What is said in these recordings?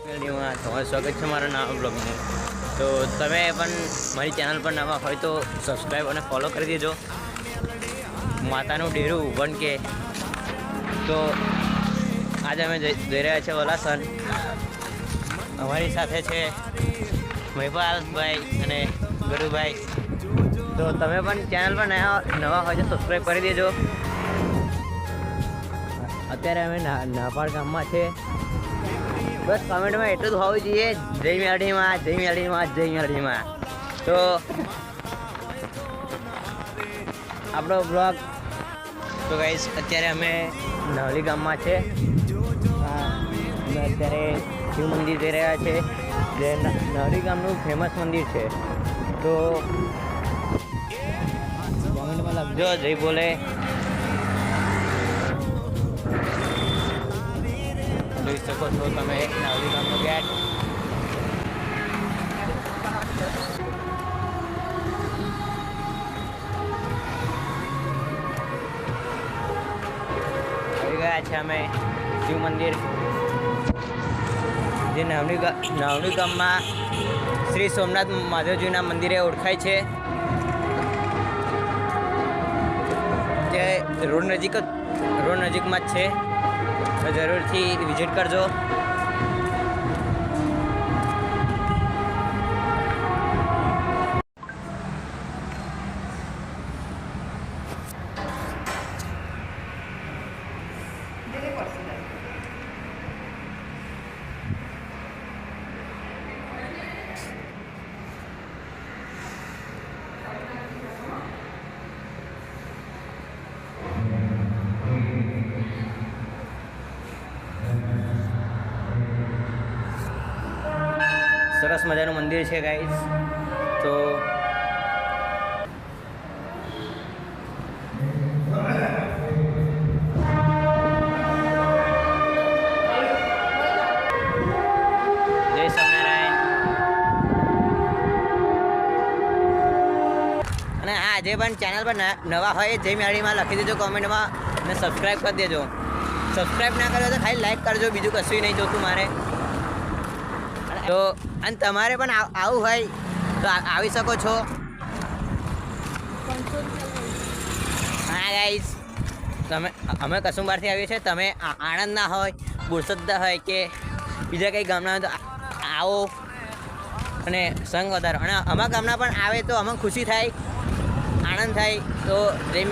તમારું સ્વાગત છે મારા નવા બ્લોગમાં. તો તમે પણ મારી ચેનલ પર નવા હોય તો સબસ્ક્રાઈબ અને ફોલો કરી દેજો. માતાનું ડેરું 1K. તો આજે અમે જઈ રહ્યા છીએ વલાસન. અમારી સાથે છે મહિપાલભાઈ અને ગરુભાઈ. તો તમે પણ ચેનલ પર નવા હોય તો સબસ્ક્રાઈબ કરી દેજો. અત્યારે અમે નાપાડ ગામમાં છે. બસ કમેન્ટમાં એટલું જ હોવું જોઈએ, જય મેલડીમાં, જય મેલડીમાં, જય મેલડીમાં. તો આપણો બ્લોગ તો ગાઈસ અત્યારે અમે નવલી ગામમાં છે. અમે અત્યારે શિવ મંદિર જઈ રહ્યા છે, જે નવલી ગામનું ફેમસ મંદિર છે. તો કમેન્ટમાં લખજો જય બોલે. જોઈ શકો છો તમે નવલી ગામનો ગેટ. આવી ગયા છે અમે શિવ મંદિર, જે નવલી ગામમાં શ્રી સોમનાથ મહાદેવજીના મંદિરે ઓળખાય છે. જે રોડ નજીકમાં જ છે. તો જરૂરથી વિઝિટ કરજો. સરસ મજાનું મંદિર છે ગાઈસ. તો જય સ્વામિનારાયણ. અને આજે પણ ચેનલ પર નવા હોય જય મેલડીમાં લખી દેજો કોમેન્ટમાં, અને સબસ્ક્રાઈબ કરી દેજો. સબસ્ક્રાઈબ ના કર્યો તો ખાલી લાઈક કરજો, બીજું કશું નહીં જોતું મારે. તો અને તમારે પણ આવું હોય તો આવી શકો છો. હા ગાઈસ, અમે કસુંબારથી આવીએ છીએ. તમે આણંદના હોય, બોરસદના હોય કે બીજા કંઈ ગામના હોય તો આવો અને સંગ વધારો. અને અમારા ગામના પણ આવે તો અમને ખુશી થાય, આનંદ થાય. તો જય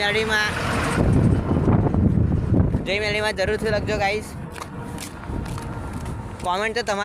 મેલડીમાં જરૂરથી લખજો ગાઈસ. કોમેન્ટ તો તમારે